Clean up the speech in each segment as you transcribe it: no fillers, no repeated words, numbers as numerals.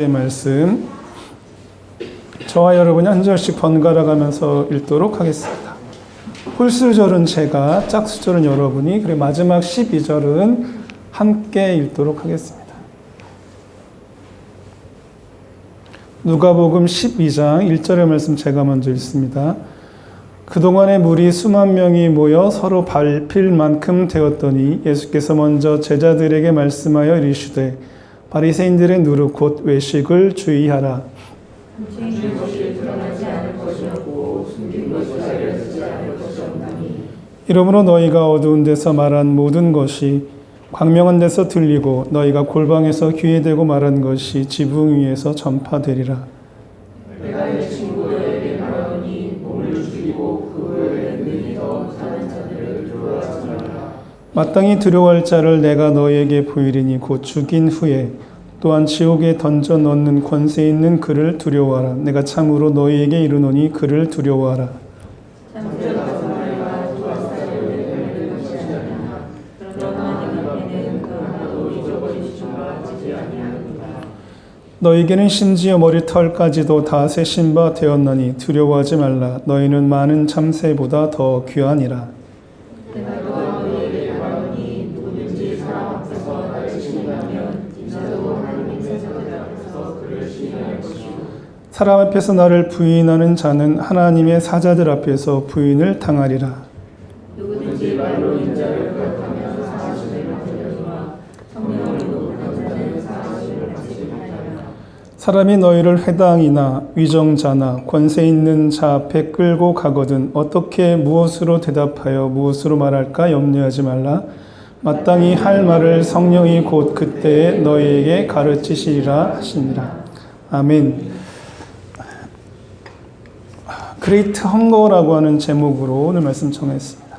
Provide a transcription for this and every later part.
말씀 저와 여러분이 한 절씩 번갈아 가면서 읽도록 하겠습니다. 홀수절은 제가, 짝수절은 여러분이, 그리고 마지막 12절은 함께 읽도록 하겠습니다. 누가복음 12장 1절의 말씀 제가 먼저 읽습니다. 그동안에 무리 수만 명이 모여 서로 밟힐 만큼 되었더니 예수께서 먼저 제자들에게 말씀하여 이르시되 바리새인들의 누룩 곧 외식을 주의하라. 이러므로 너희가 어두운 데서 말한 모든 것이 광명한 데서 들리고 너희가 골방에서 귀에 대고 말한 것이 지붕 위에서 전파되리라. 내가 내 친구들에게 말하노니 몸을 죽이고 그 외에 능히 더 못하는 자들을 두려워하지 말라. 마땅히 두려워할 자를 내가 너희에게 보이리니 곧 죽인 후에 또한 지옥에 던져 넣는 권세 있는 그를 두려워하라. 내가 참으로 너희에게 이르노니 그를 두려워하라. 너희에게는 심지어 머리털까지도 다 세신 바 되었나니 두려워하지 말라. 너희는 많은 참새보다 더 귀하니라. 사람 앞에서 나를 부인하는 자는 하나님의 사자들 앞에서 부인을 당하리라. 누구든지 말로 인자를 거역하며 사하심을 받으려니와 성령을 거역하는 자는 사하심을 받지 못하리라. 사람이 너희를 회당이나 위정자나 권세 있는 자 앞에 끌고 가거든 어떻게 무엇으로 대답하여 무엇으로 말할까 염려하지 말라. 마땅히 할 말을 성령이 곧 그때에 너희에게 가르치시리라 하시니라. 아멘. 그레이트 헝거라고 하는 제목으로 오늘 말씀 정했습니다.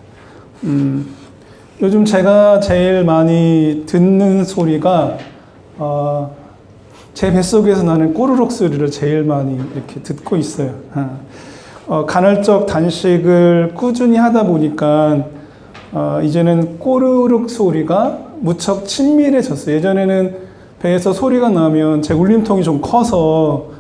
요즘 제가 제일 많이 듣는 소리가 제 뱃속에서 나는 꼬르륵 소리를 제일 많이 이렇게 듣고 있어요. 간헐적 단식을 꾸준히 하다 보니까 이제는 꼬르륵 소리가 무척 친밀해졌어요. 예전에는 배에서 소리가 나면 제 울림통이 좀 커서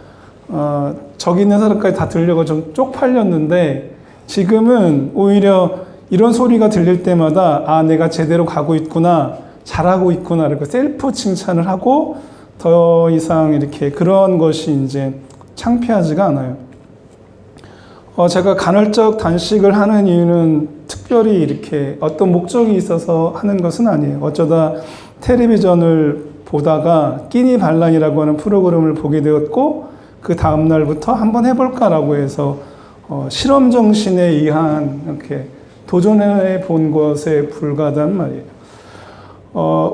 저기 있는 사람까지 다 들려고 좀 쪽팔렸는데 지금은 오히려 이런 소리가 들릴 때마다 아, 내가 제대로 가고 있구나, 잘하고 있구나 이렇게 셀프 칭찬을 하고 더 이상 이렇게 그런 것이 이제 창피하지가 않아요. 제가 간헐적 단식을 하는 이유는 특별히 이렇게 어떤 목적이 있어서 하는 것은 아니에요. 어쩌다 텔레비전을 보다가 끼니 반란이라고 하는 프로그램을 보게 되었고 그 다음 날부터 한번 해볼까라고 해서 실험 정신에 의한 이렇게 도전해 본 것에 불과하단 말이에요.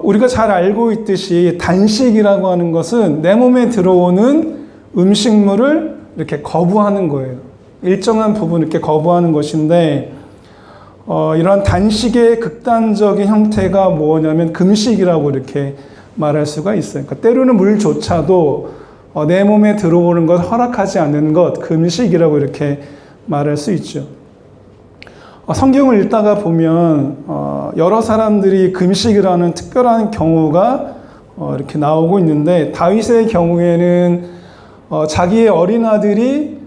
우리가 잘 알고 있듯이 단식이라고 하는 것은 내 몸에 들어오는 음식물을 이렇게 거부하는 거예요. 일정한 부분 이렇게 거부하는 것인데 이러한 단식의 극단적인 형태가 뭐냐면 금식이라고 이렇게 말할 수가 있어요. 그러니까 때로는 물조차도 내 몸에 들어오는 것, 허락하지 않는 것, 금식이라고 이렇게 말할 수 있죠. 성경을 읽다가 보면 여러 사람들이 금식이라는 특별한 경우가 이렇게 나오고 있는데 다윗의 경우에는 자기의 어린 아들이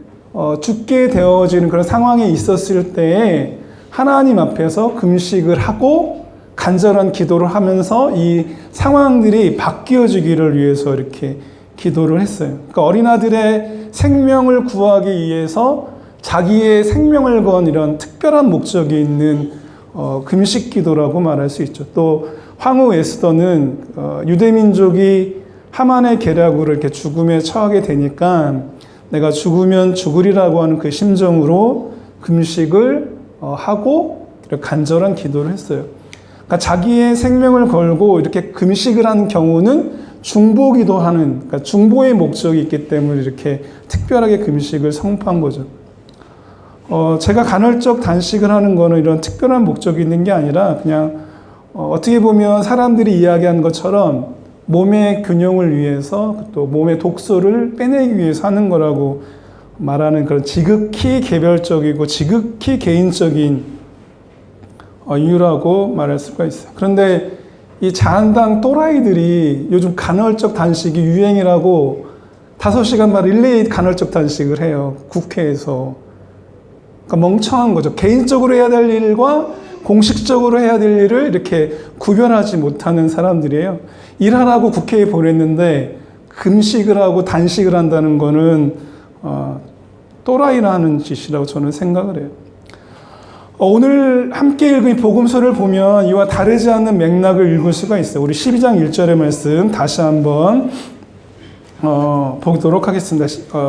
죽게 되어지는 그런 상황에 있었을 때에 하나님 앞에서 금식을 하고 간절한 기도를 하면서 이 상황들이 바뀌어지기를 위해서 이렇게 기도를 했어요. 그러니까 어린 아들의 생명을 구하기 위해서 자기의 생명을 건 이런 특별한 목적이 있는 금식 기도라고 말할 수 있죠. 또 황후 에스더는 유대민족이 하만의 계략으로 이렇게 죽음에 처하게 되니까 내가 죽으면 죽으리라고 하는 그 심정으로 금식을 하고 간절한 기도를 했어요. 그러니까 자기의 생명을 걸고 이렇게 금식을 한 경우는 중보기도 하는, 그러니까 중보의 목적이 있기 때문에 이렇게 특별하게 금식을 선포한 거죠. 제가 간헐적 단식을 하는 거는 이런 특별한 목적이 있는 게 아니라 그냥 어떻게 보면 사람들이 이야기한 것처럼 몸의 균형을 위해서 또 몸의 독소를 빼내기 위해서 하는 거라고 말하는 그런 지극히 개별적이고 지극히 개인적인 이유라고 말할 수가 있어요. 그런데 이 자한당 또라이들이 요즘 간헐적 단식이 유행이라고 5시간 막 릴레이 간헐적 단식을 해요. 국회에서. 그러니까 멍청한 거죠. 개인적으로 해야 될 일과 공식적으로 해야 될 일을 이렇게 구별하지 못하는 사람들이에요. 일하라고 국회에 보냈는데 금식을 하고 단식을 한다는 거는 또라이라는 짓이라고 저는 생각을 해요. 오늘 함께 읽은 이 복음서를 보면 이와 다르지 않는 맥락을 읽을 수가 있어요. 우리 12장 1절의 말씀 다시 한번 보도록 하겠습니다.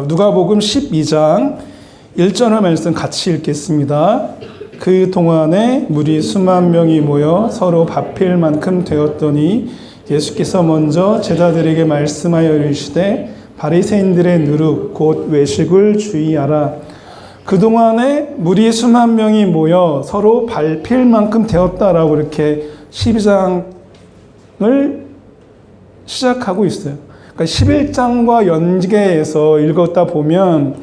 누가복음 12장 1절의 말씀 같이 읽겠습니다. 그 동안에 무리 수만 명이 모여 서로 밥필 만큼 되었더니 예수께서 먼저 제자들에게 말씀하여 이르시되 바리새인들의 누룩 곧 외식을 주의하라. 그동안에 무리 수만 명이 모여 서로 밟힐 만큼 되었다라고 이렇게 12장을 시작하고 있어요. 그러니까 11장과 연계해서 읽었다 보면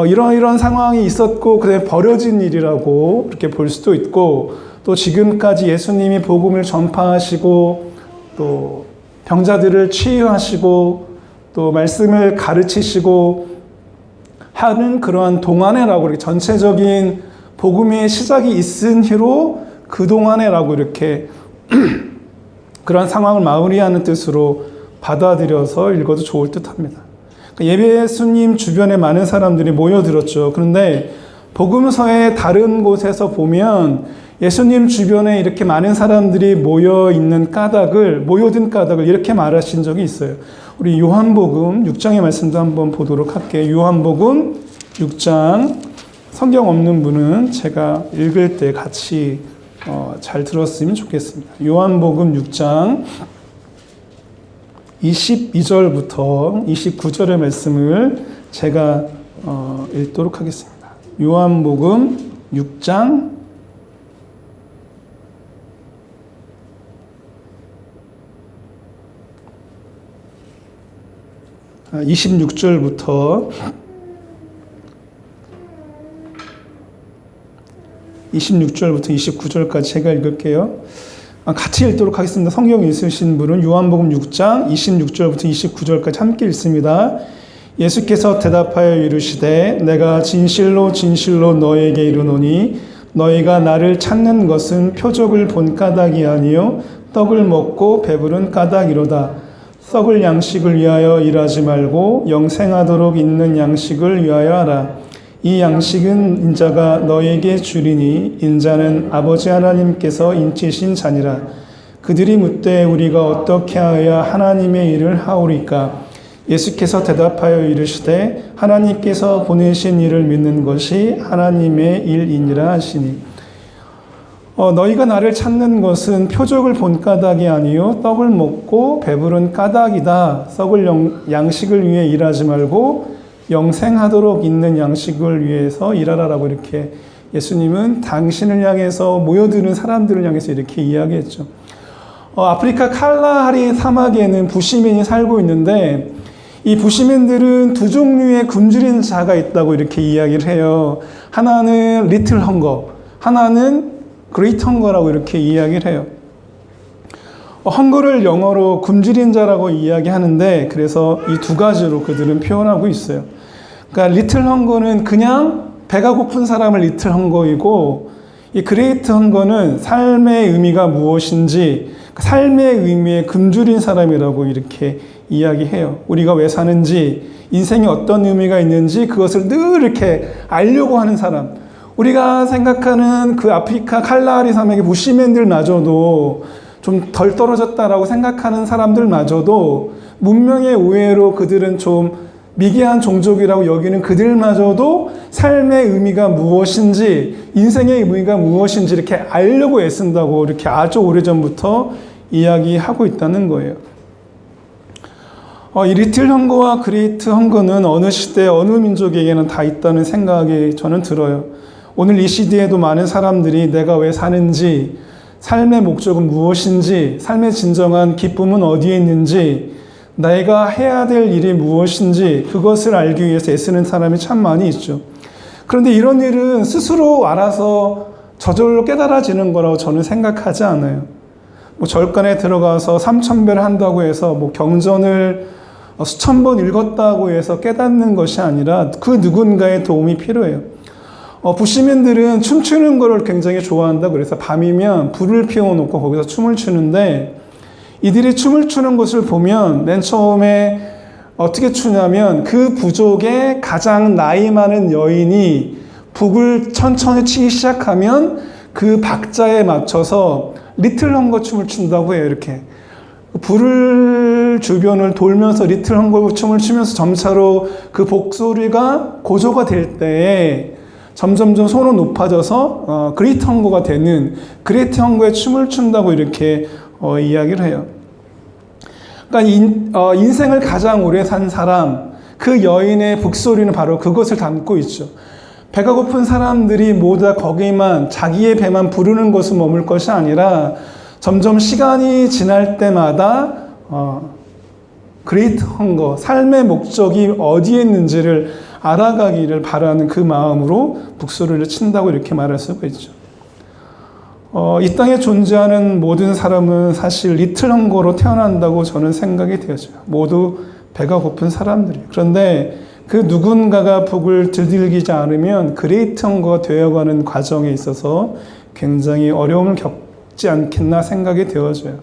이런 상황이 있었고 그다음에 벌어진 일이라고 이렇게 볼 수도 있고, 또 지금까지 예수님이 복음을 전파하시고 또 병자들을 치유하시고 또 말씀을 가르치시고 하는 그러한 동안에라고 이렇게 전체적인 복음의 시작이 있은 희로 그 동안에라고 이렇게 그런 상황을 마무리하는 뜻으로 받아들여서 읽어도 좋을 듯합니다. 예수님 주변에 많은 사람들이 모여들었죠. 그런데 복음서의 다른 곳에서 보면 예수님 주변에 이렇게 많은 사람들이 모여든 까닭을 이렇게 말하신 적이 있어요. 우리 요한복음 6장의 말씀도 한번 보도록 할게요. 요한복음 6장, 성경 없는 분은 제가 읽을 때 같이 잘 들었으면 좋겠습니다. 요한복음 6장 22절부터 29절의 말씀을 제가 읽도록 하겠습니다. 요한복음 6장 26절부터 29절까지 제가 읽을게요. 같이 읽도록 하겠습니다. 성경 있으신 분은 요한복음 6장 26절부터 29절까지 함께 읽습니다. 예수께서 대답하여 이르시되 내가 진실로 진실로 너에게 이르노니 너희가 나를 찾는 것은 표적을 본 까닭이 아니요 떡을 먹고 배부른 까닭이로다. 썩을 양식을 위하여 일하지 말고 영생하도록 있는 양식을 위하여 하라. 이 양식은 인자가 너에게 주리니 인자는 아버지 하나님께서 인치신 자니라. 그들이 묻되 우리가 어떻게 하여야 하나님의 일을 하오리까? 예수께서 대답하여 이르시되 하나님께서 보내신 일을 믿는 것이 하나님의 일이니라 하시니 너희가 나를 찾는 것은 표적을 본 까닭이 아니요 떡을 먹고 배부른 까닭이다. 썩을 양식을 위해 일하지 말고 영생하도록 있는 양식을 위해서 일하라라고 이렇게 예수님은 당신을 향해서 모여드는 사람들을 향해서 이렇게 이야기했죠. 아프리카 칼라하리 사막에는 부시민이 살고 있는데 이 부시민들은 두 종류의 굶주린 자가 있다고 이렇게 이야기를 해요. 하나는 리틀 헝거, 하나는 그레이트 헝거라고 이렇게 이야기를 해요. 헝거를 영어로 굶주린 자라고 이야기하는데 그래서 이 두 가지로 그들은 표현하고 있어요. 그러니까 리틀 헝거는 그냥 배가 고픈 사람을 리틀 헝거이고 이 그레이트 헝거는 삶의 의미가 무엇인지 삶의 의미에 굶주린 사람이라고 이렇게 이야기해요. 우리가 왜 사는지 인생에 어떤 의미가 있는지 그것을 늘 이렇게 알려고 하는 사람. 우리가 생각하는 그 아프리카 칼라하리 사막의 부시맨들마저도 좀 덜 떨어졌다라고 생각하는 사람들마저도 문명의 오해로 그들은 좀 미개한 종족이라고 여기는 그들마저도 삶의 의미가 무엇인지 인생의 의미가 무엇인지 이렇게 알려고 애쓴다고 이렇게 아주 오래전부터 이야기하고 있다는 거예요. 이 리틀 헝거와 그레이트 헝거는 어느 시대 어느 민족에게는 다 있다는 생각이 저는 들어요. 오늘 이 시대에도 많은 사람들이 내가 왜 사는지, 삶의 목적은 무엇인지, 삶의 진정한 기쁨은 어디에 있는지, 내가 해야 될 일이 무엇인지 그것을 알기 위해서 애쓰는 사람이 참 많이 있죠. 그런데 이런 일은 스스로 알아서 저절로 깨달아지는 거라고 저는 생각하지 않아요. 절간에 들어가서 삼천배를 한다고 해서 경전을 수천 번 읽었다고 해서 깨닫는 것이 아니라 그 누군가의 도움이 필요해요. 부시민들은 춤추는 거를 굉장히 좋아한다. 그래서 밤이면 불을 피워놓고 거기서 춤을 추는데 이들이 춤을 추는 것을 보면 맨 처음에 어떻게 추냐면 그 부족의 가장 나이 많은 여인이 북을 천천히 치기 시작하면 그 박자에 맞춰서 리틀 헝거 춤을 춘다고 해요. 이렇게 불을 주변을 돌면서 리틀 헝거 춤을 추면서 점차로 그 복소리가 고조가 될 때에 점점점 손은 높아져서 그레이트 헝거가 되는 그레이트 헝거의 춤을 춘다고 이렇게 이야기를 해요. 그러니까 인생을 가장 오래 산 사람, 그 여인의 북소리는 바로 그것을 담고 있죠. 배가 고픈 사람들이 모두 다 거기만 자기의 배만 부르는 것을 머물 것이 아니라 점점 시간이 지날 때마다 그레이트 헝거, 삶의 목적이 어디에 있는지를 알아가기를 바라는 그 마음으로 북소리를 친다고 이렇게 말할 수가 있죠. 이 땅에 존재하는 모든 사람은 사실 리틀 헝거로 태어난다고 저는 생각이 되어져요. 모두 배가 고픈 사람들이에요. 그런데 그 누군가가 북을 들들기지 않으면 그레이트 헝거가 되어가는 과정에 있어서 굉장히 어려움을 겪지 않겠나 생각이 되어져요.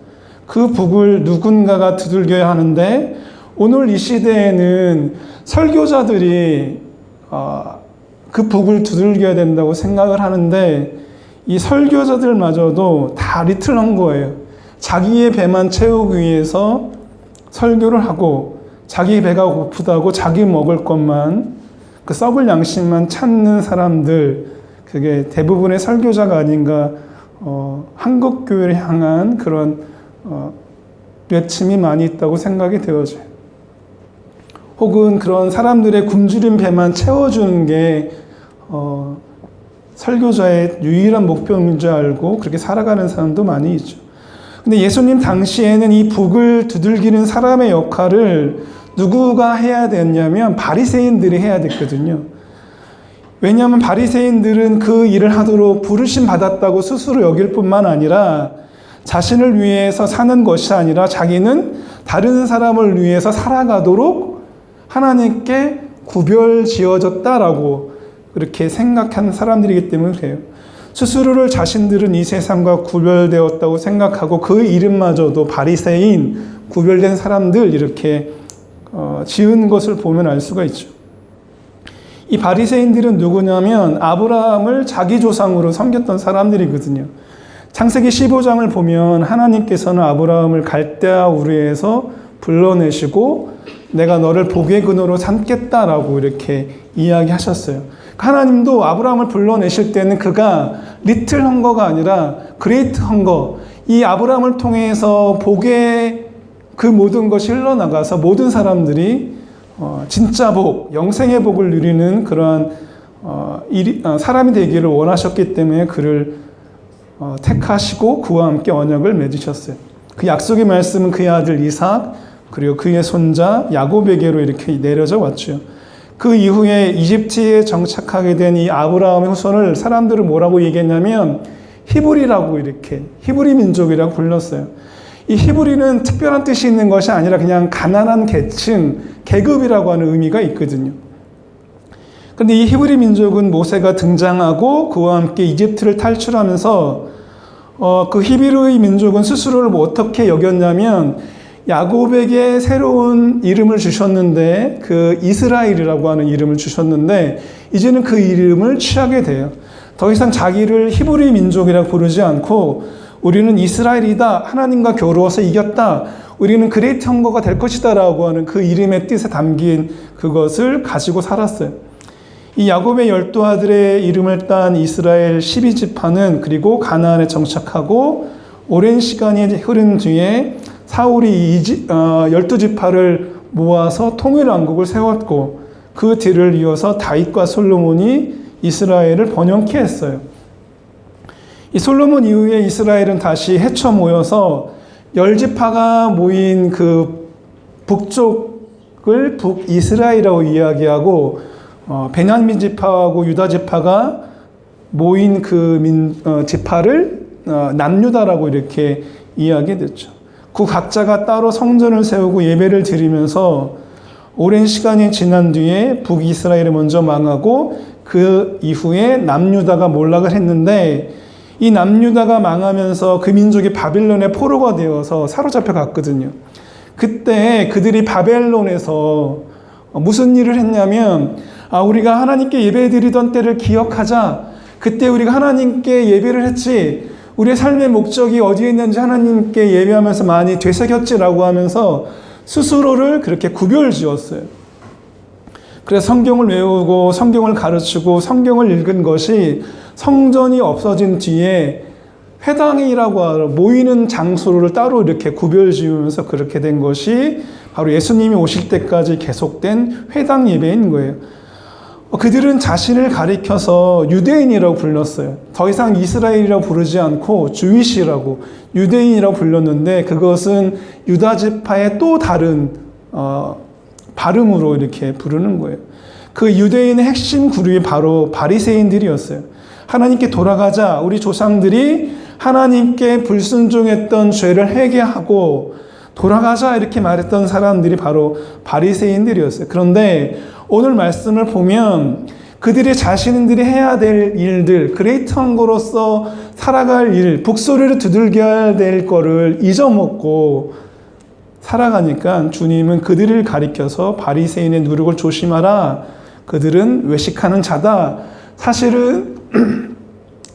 그 북을 누군가가 두들겨야 하는데 오늘 이 시대에는 설교자들이 그 북을 두들겨야 된다고 생각을 하는데 이 설교자들마저도 다 리틀 헝거예요. 자기의 배만 채우기 위해서 설교를 하고 자기 배가 고프다고 자기 먹을 것만 그 썩을 양식만 찾는 사람들, 그게 대부분의 설교자가 아닌가. 한국교회를 향한 그런 외침이 많이 있다고 생각이 되어져요. 혹은 그런 사람들의 굶주린 배만 채워주는 게 설교자의 유일한 목표인 줄 알고 그렇게 살아가는 사람도 많이 있죠. 근데 예수님 당시에는 이 북을 두들기는 사람의 역할을 누구가 해야 됐냐면 바리새인들이 해야 됐거든요. 왜냐하면 바리새인들은 그 일을 하도록 부르심 받았다고 스스로 여길 뿐만 아니라 자신을 위해서 사는 것이 아니라 자기는 다른 사람을 위해서 살아가도록 하나님께 구별 지어졌다라고 그렇게 생각하는 사람들이기 때문에 그래요. 스스로를 자신들은 이 세상과 구별되었다고 생각하고 그 이름마저도 바리새인, 구별된 사람들 이렇게 지은 것을 보면 알 수가 있죠. 이 바리새인들은 누구냐면 아브라함을 자기 조상으로 섬겼던 사람들이거든요. 창세기 15장을 보면 하나님께서는 아브라함을 갈대아 우르에서 불러내시고 내가 너를 복의 근원으로 삼겠다라고 이렇게 이야기하셨어요. 하나님도 아브라함을 불러내실 때는 그가 리틀 헝거가 아니라 그레이트 헝거, 이 아브라함을 통해서 복의 그 모든 것이 흘러나가서 모든 사람들이 진짜 복, 영생의 복을 누리는 그러한 사람이 되기를 원하셨기 때문에 그를 택하시고 그와 함께 언약을 맺으셨어요. 그 약속의 말씀은 그의 아들 이삭 그리고 그의 손자 야곱에게로 이렇게 내려져 왔죠. 그 이후에 이집트에 정착하게 된 이 아브라함의 후손을 사람들은 뭐라고 얘기했냐면 히브리라고 이렇게 히브리 민족이라고 불렀어요. 이 히브리는 특별한 뜻이 있는 것이 아니라 그냥 가난한 계층, 계급이라고 하는 의미가 있거든요. 그런데 이 히브리 민족은 모세가 등장하고 그와 함께 이집트를 탈출하면서 그 히브리 민족은 스스로를 어떻게 여겼냐면 야곱에게 새로운 이름을 주셨는데 그 이스라엘이라고 하는 이름을 주셨는데 이제는 그 이름을 취하게 돼요. 더 이상 자기를 히브리 민족이라고 부르지 않고 우리는 이스라엘이다. 하나님과 겨루어서 이겼다. 우리는 그레이트 헝거가 될 것이다 라고 하는 그 이름의 뜻에 담긴 그것을 가지고 살았어요. 이 야곱의 12아들의 이름을 딴 이스라엘 12지파는 그리고 가나안에 정착하고 오랜 시간이 흐른 뒤에 사울이 12지파를 모아서 통일왕국을 세웠고 그 뒤를 이어서 다윗과 솔로몬이 이스라엘을 번영케 했어요. 이 솔로몬 이후에 이스라엘은 다시 헤쳐 모여서 10지파가 모인 그 북쪽을 북이스라엘이라고 이야기하고 베냐민 지파하고 유다 지파가 모인 그 지파를 남유다라고 이렇게 이야기됐죠. 그 각자가 따로 성전을 세우고 예배를 드리면서 오랜 시간이 지난 뒤에 북이스라엘이 먼저 망하고 그 이후에 남유다가 몰락을 했는데, 이 남유다가 망하면서 그 민족이 바빌론의 포로가 되어서 사로잡혀 갔거든요. 그때 그들이 바벨론에서 무슨 일을 했냐면, 우리가 하나님께 예배드리던 때를 기억하자. 그때 우리가 하나님께 예배를 했지. 우리의 삶의 목적이 어디에 있는지 하나님께 예배하면서 많이 되새겼지라고 하면서 스스로를 그렇게 구별지었어요. 그래서 성경을 외우고 성경을 가르치고 성경을 읽은 것이 성전이 없어진 뒤에 회당이라고 하는 모이는 장소를 따로 이렇게 구별지으면서 그렇게 된 것이 바로 예수님이 오실 때까지 계속된 회당 예배인 거예요. 그들은 자신을 가리켜서 유대인이라고 불렀어요. 더 이상 이스라엘이라고 부르지 않고 주이시라고, 유대인이라고 불렀는데, 그것은 유다 지파의 또 다른 발음으로 이렇게 부르는 거예요. 그 유대인의 핵심 그룹이 바로 바리새인들이었어요. 하나님께 돌아가자. 우리 조상들이 하나님께 불순종했던 죄를 회개하고 돌아가자 이렇게 말했던 사람들이 바로 바리새인들이었어요. 그런데 오늘 말씀을 보면 그들이 자신들이 해야 될 일들, 그레이트 헌거로서 살아갈 일, 북소리를 두들겨야 될 거를 잊어먹고 살아가니까 주님은 그들을 가리켜서 바리새인의 누룩을 조심하라. 그들은 외식하는 자다. 사실은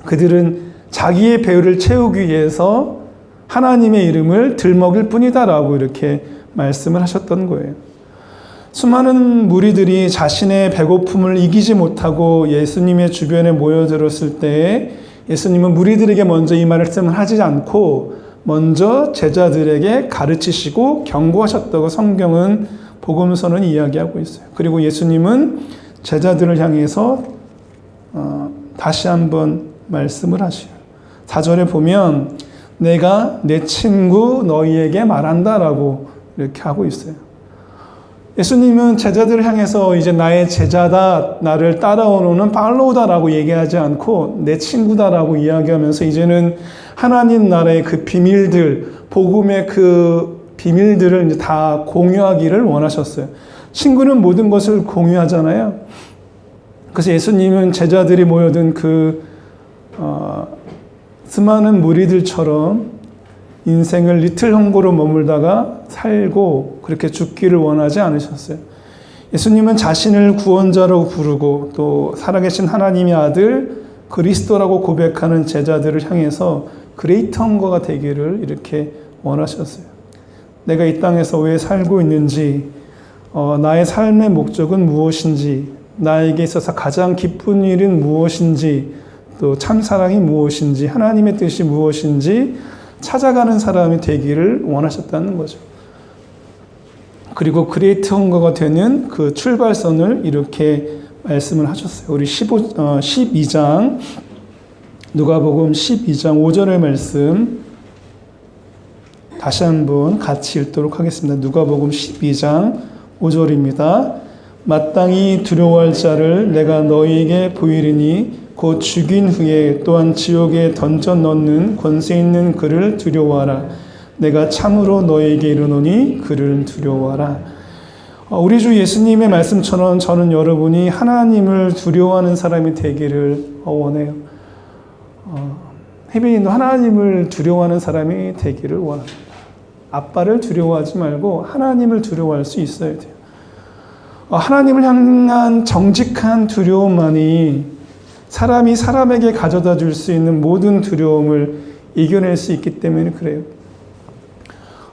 그들은 자기의 배를 채우기 위해서 하나님의 이름을 들먹일 뿐이다라고 이렇게 말씀을 하셨던 거예요. 수많은 무리들이 자신의 배고픔을 이기지 못하고 예수님의 주변에 모여들었을 때 예수님은 무리들에게 먼저 이 말씀을 하지 않고 먼저 제자들에게 가르치시고 경고하셨다고 성경은 복음서는 이야기하고 있어요. 그리고 예수님은 제자들을 향해서 다시 한번 말씀을 하셔요. 4절에 보면 내가 내 친구 너희에게 말한다라고 이렇게 하고 있어요. 예수님은 제자들을 향해서 이제 나의 제자다, 나를 따라오는 팔로우다라고 얘기하지 않고 내 친구다라고 이야기하면서 이제는 하나님 나라의 그 비밀들, 복음의 그 비밀들을 이제 다 공유하기를 원하셨어요. 친구는 모든 것을 공유하잖아요. 그래서 예수님은 제자들이 모여든 그 수많은 무리들처럼 인생을 리틀 헝거로 머물다가 살고 그렇게 죽기를 원하지 않으셨어요. 예수님은 자신을 구원자로 부르고 또 살아계신 하나님의 아들 그리스도라고 고백하는 제자들을 향해서 그레이트 헝거가 되기를 이렇게 원하셨어요. 내가 이 땅에서 왜 살고 있는지, 나의 삶의 목적은 무엇인지, 나에게 있어서 가장 기쁜 일은 무엇인지, 또 참사랑이 무엇인지, 하나님의 뜻이 무엇인지 찾아가는 사람이 되기를 원하셨다는 거죠. 그리고 그레이트 헝거가 되는 그 출발선을 이렇게 말씀을 하셨어요. 우리 12장, 누가복음 12장 5절의 말씀 다시 한번 같이 읽도록 하겠습니다. 누가복음 12장 5절입니다. 마땅히 두려워할 자를 내가 너희에게 보이리니 곧 죽인 후에 또한 지옥에 던져 넣는 권세 있는 그를 두려워하라. 내가 참으로 너희에게 이르노니 그를 두려워하라. 우리 주 예수님의 말씀처럼 저는 여러분이 하나님을 두려워하는 사람이 되기를 원해요. 해빈이도 하나님을 두려워하는 사람이 되기를 원합니다. 아빠를 두려워하지 말고 하나님을 두려워할 수 있어야 돼요. 하나님을 향한 정직한 두려움만이 사람이 사람에게 가져다 줄 수 있는 모든 두려움을 이겨낼 수 있기 때문에 그래요.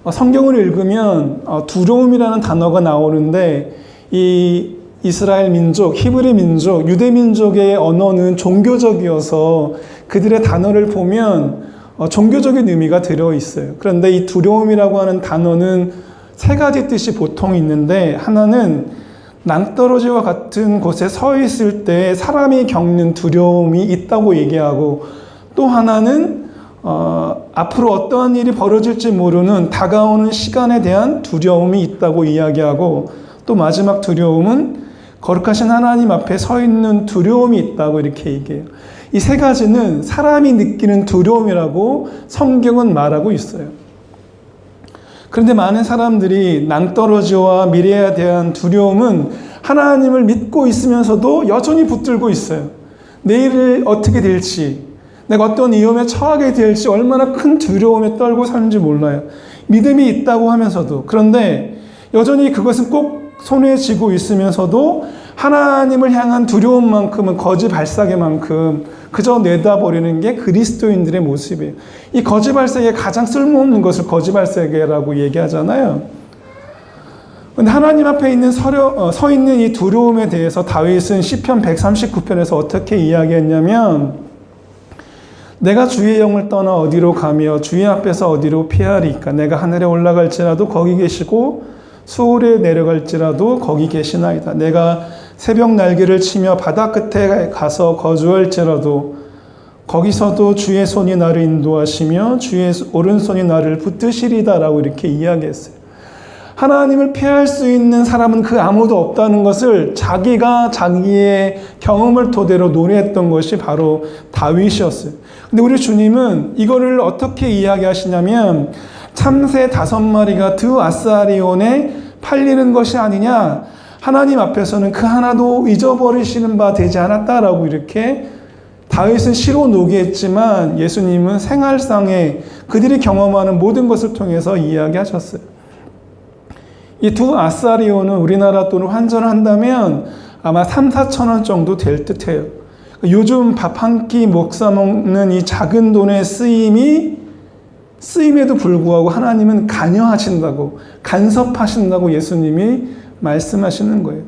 성경을 읽으면 두려움이라는 단어가 나오는데 이 이스라엘 민족, 히브리 민족, 유대 민족의 언어는 종교적이어서 그들의 단어를 보면 종교적인 의미가 들어있어요. 그런데 이 두려움이라고 하는 단어는 세 가지 뜻이 보통 있는데, 하나는 낭떠러지와 같은 곳에 서 있을 때 사람이 겪는 두려움이 있다고 얘기하고, 또 하나는 앞으로 어떠한 일이 벌어질지 모르는 다가오는 시간에 대한 두려움이 있다고 이야기하고, 또 마지막 두려움은 거룩하신 하나님 앞에 서 있는 두려움이 있다고 이렇게 얘기해요. 이 세 가지는 사람이 느끼는 두려움이라고 성경은 말하고 있어요. 그런데 많은 사람들이 낭떠러지와 미래에 대한 두려움은 하나님을 믿고 있으면서도 여전히 붙들고 있어요. 내일이 어떻게 될지, 내가 어떤 위험에 처하게 될지 얼마나 큰 두려움에 떨고 사는지 몰라요. 믿음이 있다고 하면서도. 그런데 여전히 그것은 꼭 손에 쥐고 있으면서도 하나님을 향한 두려움만큼은 거지 발사계만큼 그저 내다버리는 게 그리스도인들의 모습이에요. 이 거지 발사계 가장 쓸모없는 것을 거지 발사계라고 얘기하잖아요. 근데 하나님 앞에 있는 서 있는 이 두려움에 대해서 다윗은 시편 139편에서 어떻게 이야기했냐면, 내가 주의 영을 떠나 어디로 가며 주의 앞에서 어디로 피하리까? 내가 하늘에 올라갈지라도 거기 계시고 수월에 내려갈지라도 거기 계시나이다. 내가 새벽 날개를 치며 바다 끝에 가서 거주할지라도 거기서도 주의 손이 나를 인도하시며 주의 오른손이 나를 붙드시리다라고 이렇게 이야기했어요. 하나님을 피할 수 있는 사람은 그 아무도 없다는 것을 자기가 자기의 경험을 토대로 노래했던 것이 바로 다윗이었어요. 근데 우리 주님은 이거를 어떻게 이야기하시냐면, 참새 5마리가 두 아사리온에 팔리는 것이 아니냐, 하나님 앞에서는 그 하나도 잊어버리시는 바 되지 않았다라고 이렇게 다윗은 시로 노기했지만 예수님은 생활상에 그들이 경험하는 모든 것을 통해서 이야기하셨어요. 이 두 아사리온은 우리나라 돈으로 환전을 한다면 아마 3-4천 원 정도 될 듯해요. 요즘 밥 한 끼 먹사 먹는 이 작은 돈의 쓰임에도 불구하고 하나님은 간여하신다고, 간섭하신다고 예수님이 말씀하시는 거예요.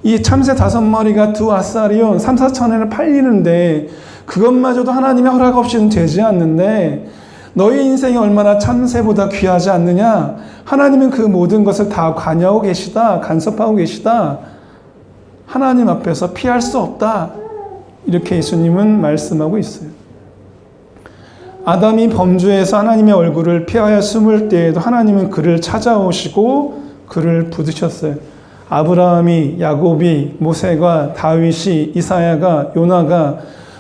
이 참새 5마리가 두 아사리온 3-4천 원에 팔리는데 그것마저도 하나님의 허락 없이는 되지 않는데, 너희 인생이 얼마나 참새보다 귀하지 않느냐? 하나님은 그 모든 것을 다 관여하고 계시다, 간섭하고 계시다. 하나님 앞에서 피할 수 없다. 이렇게 예수님은 말씀하고 있어요. 아담이 범죄해서 하나님의 얼굴을 피하여 숨을 때에도 하나님은 그를 찾아오시고 그를 부르셨어요. 아브라함이, 야곱이, 모세가, 다윗이, 이사야가, 요나가,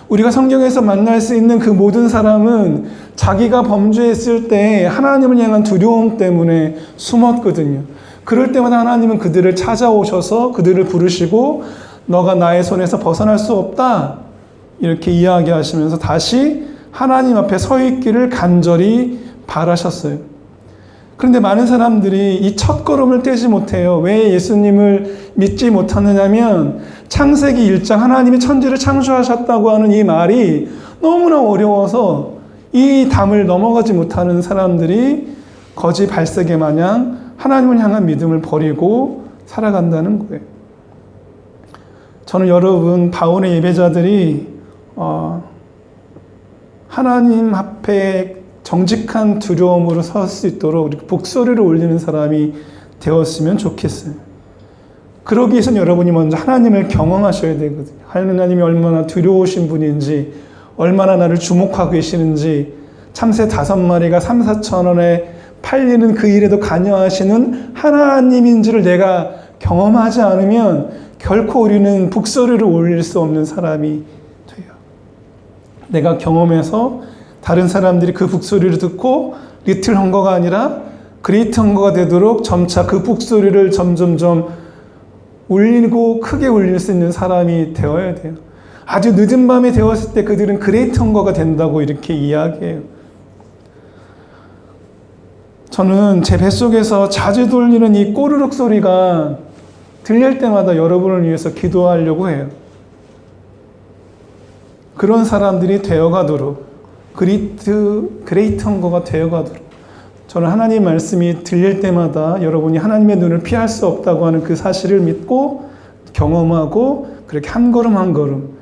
우리가 성경에서 만날 수 있는 그 모든 사람은 자기가 범죄했을 때 하나님을 향한 두려움 때문에 숨었거든요. 그럴 때마다 하나님은 그들을 찾아오셔서 그들을 부르시고 너가 나의 손에서 벗어날 수 없다, 이렇게 이야기하시면서 다시 하나님 앞에 서 있기를 간절히 바라셨어요. 그런데 많은 사람들이 이 첫걸음을 떼지 못해요. 왜 예수님을 믿지 못하느냐면, 창세기 1장 하나님이 천지를 창조하셨다고 하는 이 말이 너무나 어려워서 이 담을 넘어가지 못하는 사람들이 거지 발색에 마냥 하나님을 향한 믿음을 버리고 살아간다는 거예요. 저는 여러분, 바온의 예배자들이 하나님 앞에 정직한 두려움으로 설 수 있도록 이렇게 목소리를 올리는 사람이 되었으면 좋겠어요. 그러기 위해서는 여러분이 먼저 하나님을 경험하셔야 되거든요. 하나님이 얼마나 두려우신 분인지, 얼마나 나를 주목하고 계시는지, 참새 5마리가 3-4천 원에 팔리는 그 일에도 관여하시는 하나님인지를 내가 경험하지 않으면 결코 우리는 북소리를 올릴 수 없는 사람이 돼요. 내가 경험해서 다른 사람들이 그 북소리를 듣고 리틀 헝거가 아니라 그레이트 헝거가 되도록 점차 그 북소리를 점점점 울리고 크게 울릴 수 있는 사람이 되어야 돼요. 아주 늦은 밤에 되었을 때 그들은 그레이트 헝거가 된다고 이렇게 이야기해요. 저는 제 뱃속에서 자주 들리는 이 꼬르륵 소리가 들릴 때마다 여러분을 위해서 기도하려고 해요. 그런 사람들이 되어가도록, 그레이트 헝거가 되어가도록, 저는 하나님 말씀이 들릴 때마다 여러분이 하나님의 눈을 피할 수 없다고 하는 그 사실을 믿고 경험하고 그렇게 한 걸음 한 걸음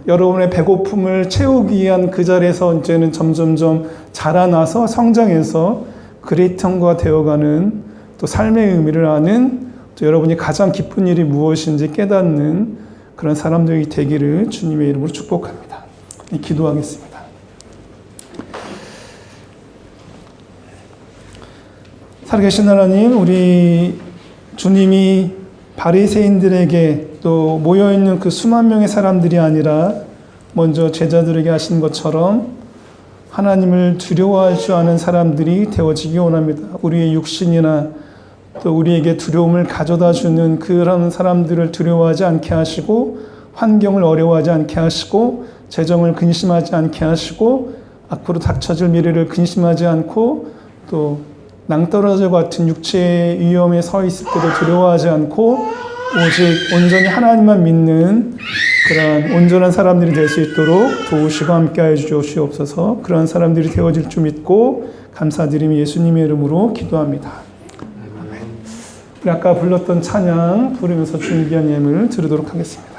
여러분의 배고픔을 채우기 위한 그 자리에서 이제는 점점점 자라나서 성장해서 그레이트 헝거가 되어가는, 또 삶의 의미를 아는, 또 여러분이 가장 기쁜 일이 무엇인지 깨닫는 그런 사람들이 되기를 주님의 이름으로 축복합니다. 기도하겠습니다. 살아계신 하나님, 우리 주님이 바리새인들에게 또 모여있는 그 수만 명의 사람들이 아니라 먼저 제자들에게 하신 것처럼 하나님을 두려워할 줄 아는 사람들이 되어지기 원합니다. 우리의 육신이나 또 우리에게 두려움을 가져다 주는 그런 사람들을 두려워하지 않게 하시고, 환경을 어려워하지 않게 하시고, 재정을 근심하지 않게 하시고, 앞으로 닥쳐질 미래를 근심하지 않고, 또 낭떠러져 같은 육체의 위험에 서 있을 때도 두려워하지 않고, 오직 온전히 하나님만 믿는 그런 온전한 사람들이 될 수 있도록 도우시고 함께하여 주시옵소서. 그런 사람들이 되어질 줄 믿고 감사드리며 예수님의 이름으로 기도합니다. 아멘. 우리 아까 불렀던 찬양 부르면서 주님 귀한 예물을 드리도록 하겠습니다.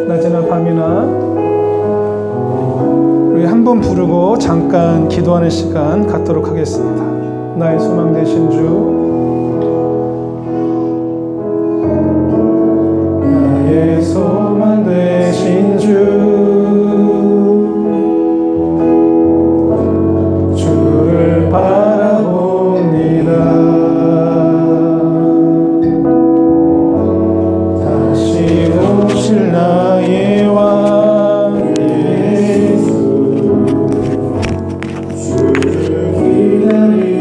낮이나 밤이나 우리 한 번 부르고 잠깐 기도하는 시간 갖도록 하겠습니다. 나의 소망 되신 주, 나의 소망 되신 주, 주를 바라봅니다. 다시 오실 나의 왕 예수, 주를 기다리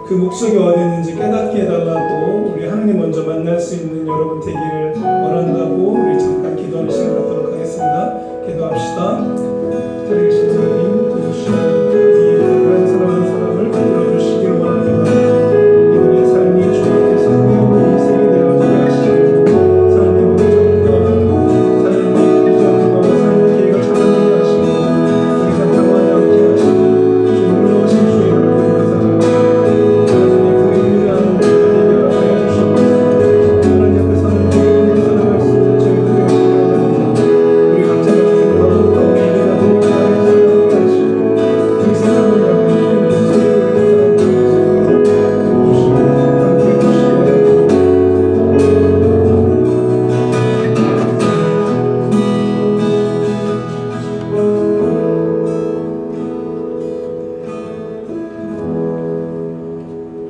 그 목적이 어디 있는지 깨닫게 해달라고 우리 하나님 먼저 만날 수 있는 여러분 되기를 원한다고 우리 잠깐 기도하는 시간 갖도록 하겠습니다. 기도합시다. 살아계신 하나님, 도우시고 우리의 한 사람 한 사람을 불러주시길 원합니다. 이들의 삶이 주님께서 함께하고 인생이 되어지게 하시고 삶의 목적과 삶의 비전과 삶의 계획을 찾아내게 하시고 더 이상 당하지 않게 하시고 주님으로 오신 주의 이름으로 감사드립니다.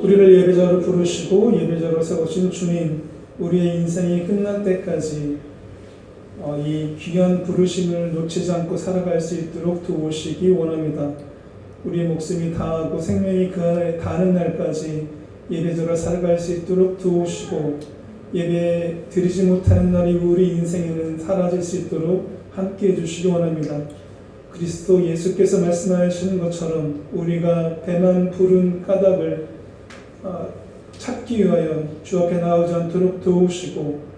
우리를 예배자로 부르시고 예배자로 세우신 주님, 우리의 인생이 끝날 때까지 이 귀한 부르심을 놓치지 않고 살아갈 수 있도록 도우시기 원합니다. 우리의 목숨이 다하고 생명이 그 안에 닿는 날까지 예배자로 살아갈 수 있도록 도우시고, 예배 드리지 못하는 날이 우리 인생에는 사라질 수 있도록 함께해 주시기 원합니다. 그리스도 예수께서 말씀하시는 것처럼 우리가 배만 부른 까닭을 찾기 위하여 주 앞에 나오지 않도록 도우시고,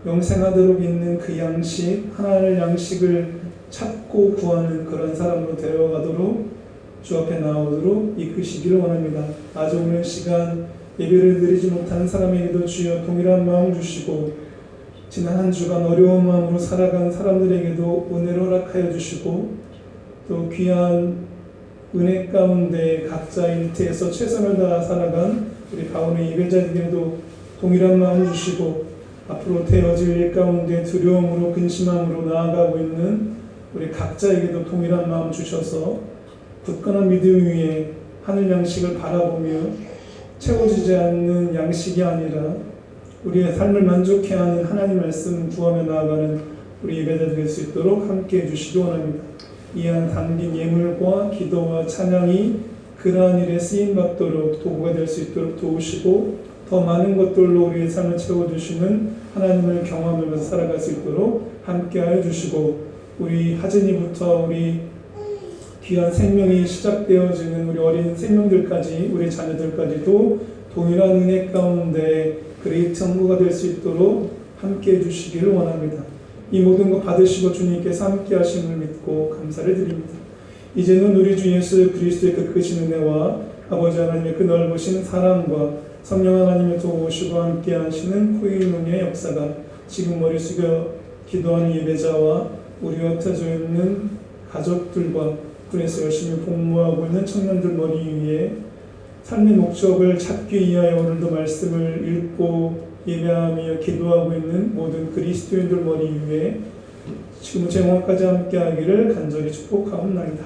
영생하도록 있는 그 양식, 하나님의 양식을 찾고 구하는 그런 사람으로 되어가도록 주 앞에 나오도록 이끄시기를 원합니다. 아주 오늘 시간 예배를 드리지 못하는 사람에게도 주여 동일한 마음 주시고, 지난 한 주간 어려운 마음으로 살아간 사람들에게도 은혜를 허락하여 주시고, 또 귀한 은혜 가운데 각자 일터에서 최선을 다해 살아간 우리 가운데 예배자들에게도 동일한 마음 주시고, 앞으로 되어질 일 가운데 두려움으로 근심함으로 나아가고 있는 우리 각자에게도 동일한 마음 주셔서 굳건한 믿음 위에 하늘 양식을 바라보며 채워지지 않는 양식이 아니라 우리의 삶을 만족해 하는 하나님 말씀 구하며 나아가는 우리 예배자 될 수 있도록 함께 해주시기 원합니다. 이 안 담긴 예물과 기도와 찬양이 그러한 일에 쓰임받도록 도구가 될 수 있도록 도우시고 더 많은 것들로 우리의 삶을 채워주시는 하나님을 경험하면서 살아갈 수 있도록 함께하여 주시고 우리 하진이부터 우리 귀한 생명이 시작되어지는 우리 어린 생명들까지 우리 자녀들까지도 동일한 은혜 가운데 그레이트 성부가 될 수 있도록 함께해 주시기를 원합니다. 이 모든 것 받으시고 주님께서 함께 하심을 믿고 감사를 드립니다. 이제는 우리 주 예수 그리스도의 그 크신 은혜와 아버지 하나님의 그 넓으신 사랑과 성령 하나님의 도우시고 함께 하시는 코인원의 역사가 지금 머리 숙여 기도하는 예배자와 우리 흩어져 있는 가족들과 그래서 열심히 복무하고 있는 청년들 머리 위에 삶의 목적을 찾기 위하여 오늘도 말씀을 읽고 예배하며 기도하고 있는 모든 그리스도인들 머리 위에 지금 영원까지 함께 하기를 간절히 축복하옵나이다.